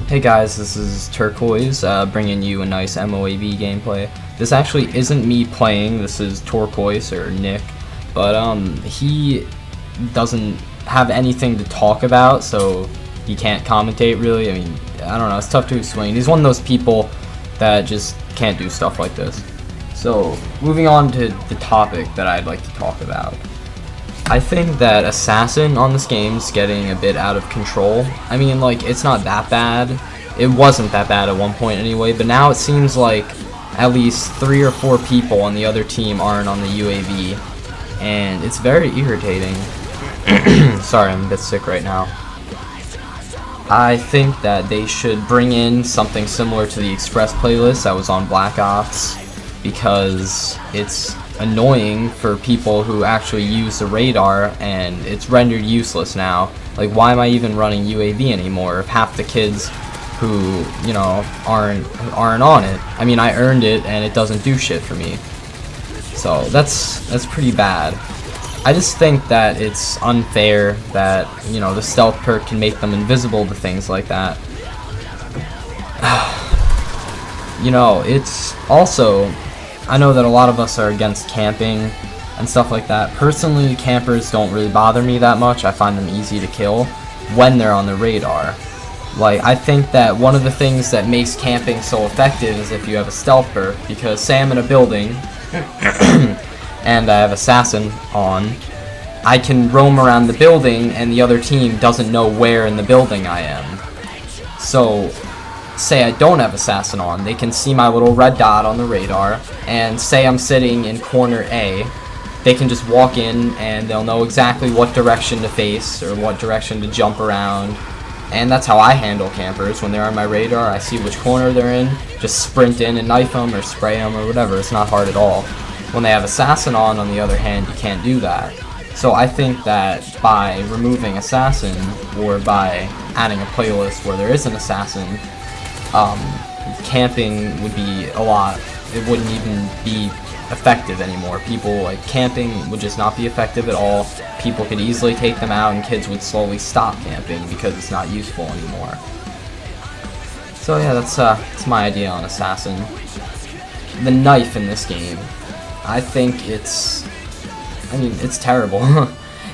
Hey guys, this is Turkois, bringing you a nice MOAB gameplay. This actually isn't me playing, this is Torkois, or Nick, but he doesn't have anything to talk about, so he can't commentate really. I mean, I don't know, it's tough to explain. He's one of those people that just can't do stuff like this. So, moving on to the topic that I'd like to talk about. I think that Assassin on this game's getting a bit out of control. I mean, like, it's not that bad. It wasn't that bad at one point anyway, but now it seems like at least 3 or 4 people on the other team aren't on the UAV, and it's very irritating. Sorry, I'm a bit sick right now. I think that they should bring in something similar to the Express playlist that was on Black Ops, because it's annoying for people who actually use the radar, and it's rendered useless now. Like, why am I even running UAV anymore if half the kids who, you know, aren't on it? I mean, I earned it and it doesn't do shit for me. So that's pretty bad. I just think that it's unfair that, you know, the stealth perk can make them invisible to things like that. You know, it's also, I know that a lot of us are against camping and stuff like that. Personally, campers don't really bother me that much. I find them easy to kill when they're on the radar. Like, I think that one of the things that makes camping so effective is if you have a stealth perk, because say I'm in a building and I have Assassin on, I can roam around the building and the other team doesn't know where in the building I am. So, say I don't have Assassin on, they can see my little red dot on the radar, and say I'm sitting in corner A, they can just walk in and they'll know exactly what direction to face or what direction to jump around. And that's how I handle campers. When they're on my radar, I see which corner they're in, just sprint in and knife them or spray them or whatever. It's not hard at all. When they have Assassin on the other hand, you can't do that. So I think that by removing Assassin, or by adding a playlist where there is an Assassin, camping would be a lot. It wouldn't even be effective anymore. People, like, camping would just not be effective at all. People could easily take them out and kids would slowly stop camping because it's not useful anymore. So yeah, that's my idea on Assassin. The knife in this game, I think it's terrible.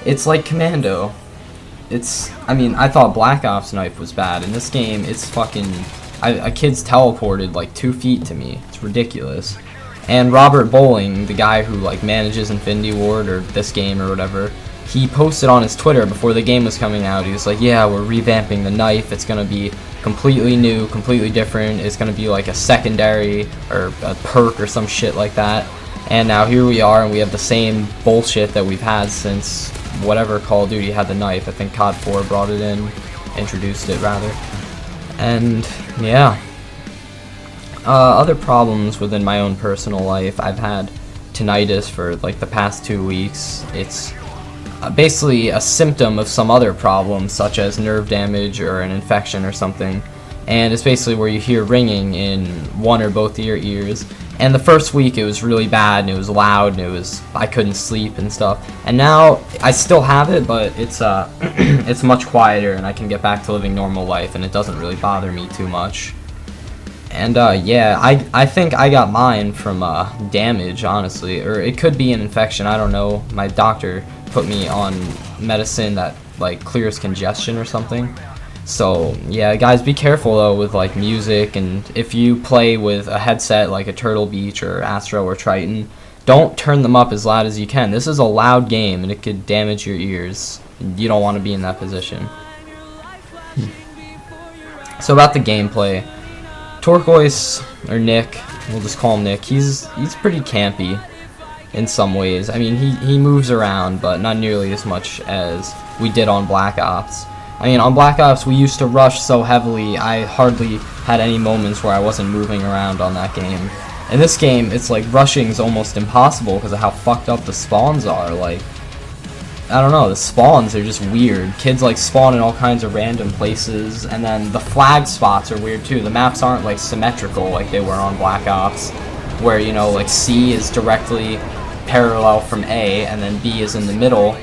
It's like Commando. I mean, I thought Black Ops knife was bad. In this game, it's fucking, a kid's teleported like 2 feet to me. It's ridiculous. And Robert Bowling, the guy who like manages Infinity Ward or this game or whatever, he posted on his Twitter before the game was coming out, he was like, yeah, we're revamping the knife, it's gonna be completely new, completely different, it's gonna be like a secondary or a perk or some shit like that. And now here we are, and we have the same bullshit that we've had since whatever Call of Duty had the knife. I think COD 4 brought it in, introduced it rather. And yeah. Other problems within my own personal life, I've had tinnitus for like the past 2 weeks. It's basically a symptom of some other problem, such as nerve damage or an infection or something. And it's basically where you hear ringing in one or both of your ears. And the first week it was really bad, and it was loud, and I couldn't sleep and stuff. And now I still have it, but it's it's much quieter, and I can get back to living normal life, and it doesn't really bother me too much. And yeah, I think I got mine from damage, honestly, or it could be an infection, I don't know. My doctor put me on medicine that like clears congestion or something. So yeah, guys, be careful though with like music, and if you play with a headset like a Turtle Beach or Astro or Triton, don't turn them up as loud as you can. This is a loud game and it could damage your ears. You don't want to be in that position. So about the gameplay, Torkois, or Nick, we'll just call him Nick, he's pretty campy in some ways. I mean, he moves around, but not nearly as much as we did on Black Ops. I mean, on Black Ops, we used to rush so heavily, I hardly had any moments where I wasn't moving around on that game. In this game, it's like rushing's almost impossible because of how fucked up the spawns are. Like, I don't know, the spawns are just weird. Kids like spawn in all kinds of random places, and then the flag spots are weird too. The maps aren't like symmetrical like they were on Black Ops, where, you know, like C is directly parallel from A and then B is in the middle.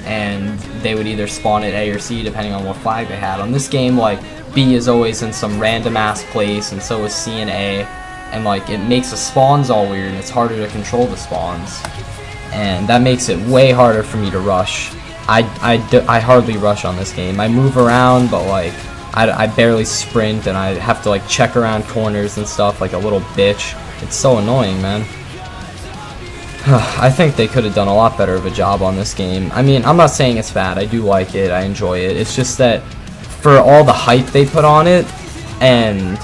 and they would either spawn at A or C depending on what flag they had. On this game, like, B is always in some random ass place, and so is C and A, and like it makes the spawns all weird, and it's harder to control the spawns, and that makes it way harder for me to rush. I hardly rush on this game. I move around, but like I barely sprint, and I have to like check around corners and stuff like a little bitch. It's so annoying, man. I think they could have done a lot better of a job on this game. I mean, I'm not saying it's bad. I do like it. I enjoy it. It's just that for all the hype they put on it, and,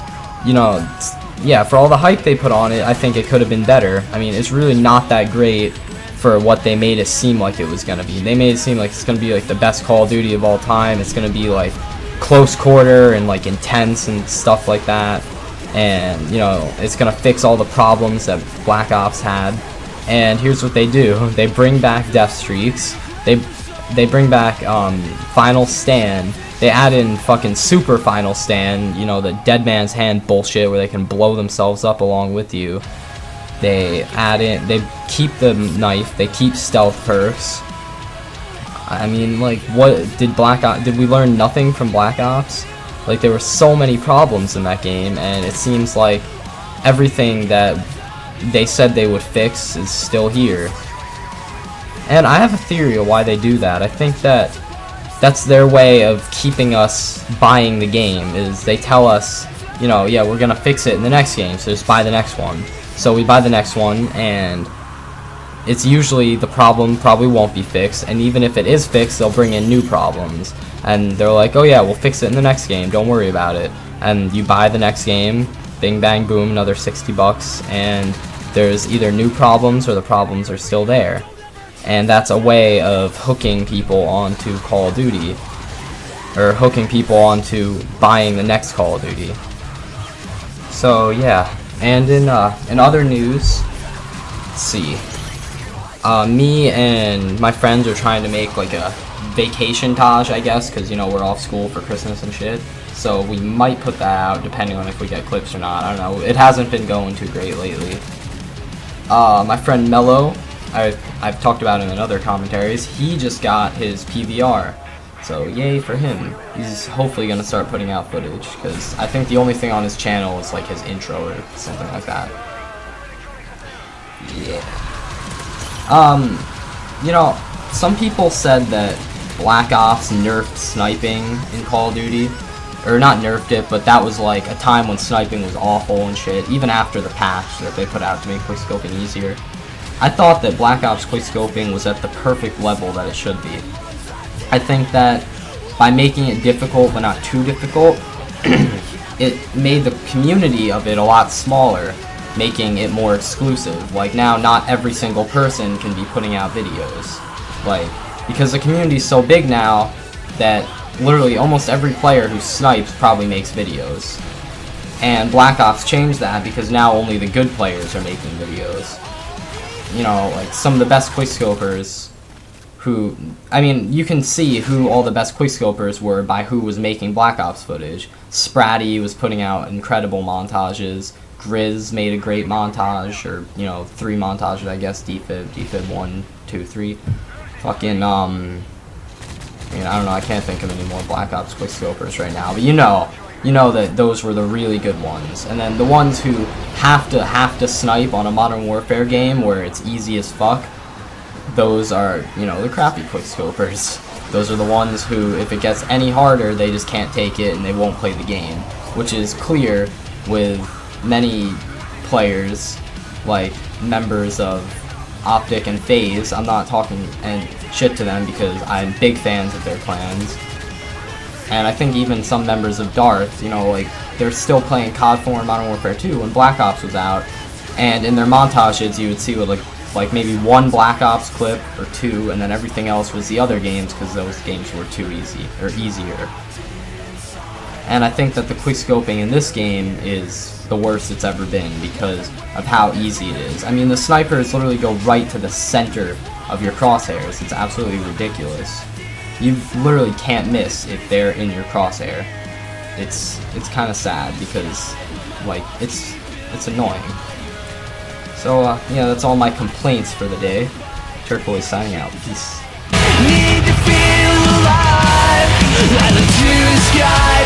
you know, yeah, for all the hype they put on it, I think it could have been better. I mean, it's really not that great for what they made it seem like it was going to be. They made it seem like it's going to be, like, the best Call of Duty of all time. It's going to be, like, close quarter and, like, intense and stuff like that. And, you know, it's going to fix all the problems that Black Ops had. And here's what they do. They bring back death streaks. They bring back Final Stand. They add in fucking Super Final Stand, you know, the dead man's hand bullshit where they can blow themselves up along with you. They add in, they keep the knife, they keep stealth perks. I mean, like, what did did we learn nothing from Black Ops? Like, there were so many problems in that game, and it seems like everything that they said they would fix is still here. And I have a theory of why they do that. I think that that's their way of keeping us buying the game, is they tell us, you know, yeah, we're gonna fix it in the next game, so just buy the next one. So we buy the next one, and it's usually the problem probably won't be fixed, and even if it is fixed, they'll bring in new problems. And they're like, oh yeah, we'll fix it in the next game, don't worry about it. And you buy the next game, bing bang boom, another 60 bucks, and there's either new problems or the problems are still there. And that's a way of hooking people onto Call of Duty, or hooking people onto buying the next Call of Duty. So yeah, and in other news, let's see, me and my friends are trying to make like a vacation-tage, I guess, because, you know, we're off school for Christmas and shit. So we might put that out depending on if we get clips or not. I don't know. It hasn't been going too great lately. My friend Mello, I've talked about him in other commentaries, he just got his PVR. So yay for him. He's hopefully going to start putting out footage, because I think the only thing on his channel is like his intro or something like that. Yeah. You know, some people said that Black Ops nerfed sniping in Call of Duty. Or not nerfed it, but that was like a time when sniping was awful and shit, even after the patch that they put out to make quickscoping easier. I thought that Black Ops quickscoping was at the perfect level that it should be. I think that by making it difficult but not too difficult, it made the community of it a lot smaller, making it more exclusive. Like, now not every single person can be putting out videos. Like, because the community's so big now that literally almost every player who snipes probably makes videos. And Black Ops changed that because now only the good players are making videos. You know, like some of the best quickscopers who, I mean, you can see who all the best quickscopers were by who was making Black Ops footage. Spratty was putting out incredible montages. Grizz made a great montage, or, you know, 3 montages, I guess, defib 1, 2, 3. Fucking, I mean, I don't know, I can't think of any more Black Ops quickscopers right now, but you know that those were the really good ones. And then the ones who have to snipe on a Modern Warfare game where it's easy as fuck, those are, you know, the crappy quickscopers. Those are the ones who, if it gets any harder, they just can't take it and they won't play the game, which is clear with many players, like members of Optic and FaZe. I'm not talking and shit to them because I'm big fans of their clans. And I think even some members of Darth, you know, like, they're still playing COD 4 and Modern Warfare 2 when Black Ops was out. And in their montages, you would see with, like maybe 1 Black Ops clip or 2, and then everything else was the other games because those games were too easy, or easier. And I think that the quickscoping in this game is the worst it's ever been because of how easy it is. I mean, the snipers literally go right to the center of your crosshairs. It's absolutely ridiculous. You literally can't miss if they're in your crosshair. It's kind of sad because, like, it's annoying. So, yeah, that's all my complaints for the day. Torkois signing out. Peace. Island to the sky.